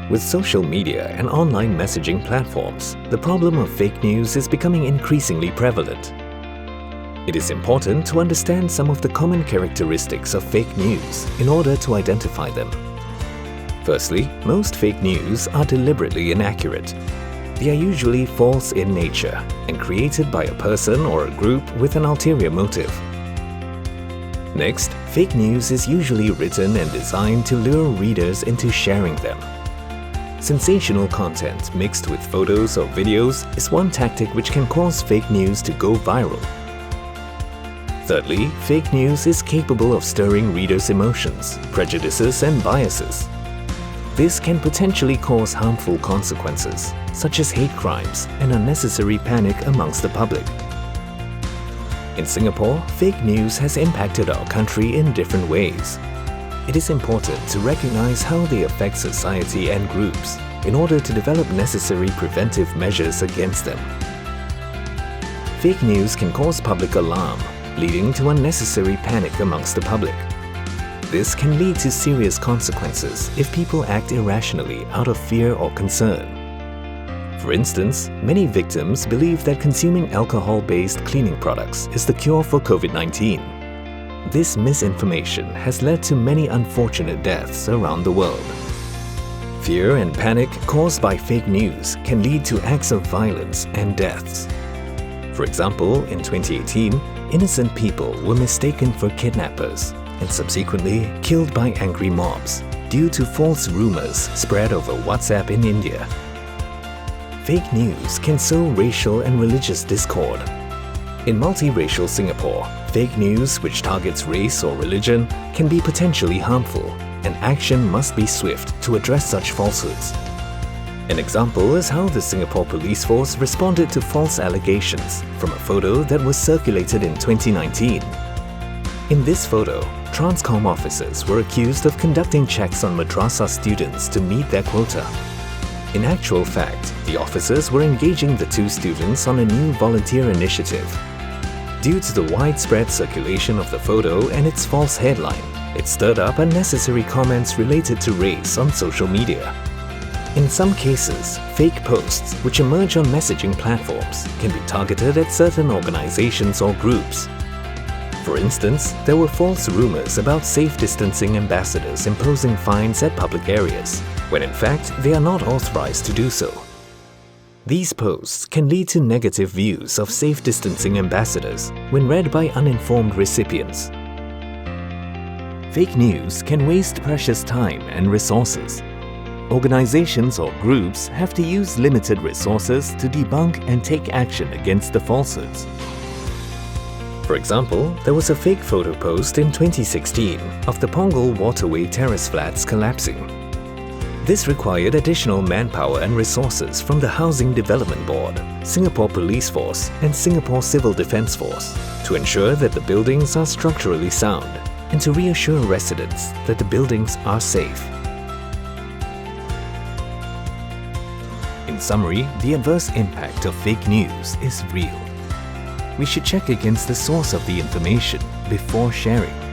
With social media and online messaging platforms, the problem of fake news is becoming increasingly prevalent. It is important to understand some of the common characteristics of fake news in order to identify them. Firstly, most fake news are deliberately inaccurate. They are usually false in nature and created by a person or a group with an ulterior motive. Next, fake news is usually written and designed to lure readers into sharing them. Sensational content mixed with photos or videos is one tactic which can cause fake news to go viral. Thirdly, fake news is capable of stirring readers' emotions, prejudices and biases. This can potentially cause harmful consequences, such as hate crimes and unnecessary panic amongst the public. In Singapore, fake news has impacted our country in different ways. It is important to recognize how they affect society and groups in order to develop necessary preventive measures against them. Fake news can cause public alarm, leading to unnecessary panic amongst the public. This can lead to serious consequences if people act irrationally out of fear or concern. For instance, many victims believe that consuming alcohol-based cleaning products is the cure for COVID-19. This misinformation has led to many unfortunate deaths around the world. Fear and panic caused by fake news can lead to acts of violence and deaths. For example, in 2018, innocent people were mistaken for kidnappers and subsequently killed by angry mobs due to false rumors spread over WhatsApp in India. Fake news can sow racial and religious discord. In multiracial Singapore, fake news which targets race or religion can be potentially harmful, and action must be swift to address such falsehoods. An example is how the Singapore Police Force responded to false allegations from a photo that was circulated in 2019. In this photo, Transcom officers were accused of conducting checks on madrasah students to meet their quota. In actual fact, the officers were engaging the two students on a new volunteer initiative. Due to the widespread circulation of the photo and its false headline, it stirred up unnecessary comments related to race on social media. In some cases, fake posts which emerge on messaging platforms can be targeted at certain organizations or groups. For instance, there were false rumors about safe distancing ambassadors imposing fines at public areas, when in fact they are not authorized to do so. These posts can lead to negative views of safe distancing ambassadors when read by uninformed recipients. Fake news can waste precious time and resources. Organizations or groups have to use limited resources to debunk and take action against the falsehoods. For example, there was a fake photo post in 2016 of the Punggol Waterway terrace flats collapsing. This required additional manpower and resources from the Housing Development Board, Singapore Police Force and Singapore Civil Defence Force to ensure that the buildings are structurally sound and to reassure residents that the buildings are safe. In summary, the adverse impact of fake news is real. We should check against the source of the information before sharing.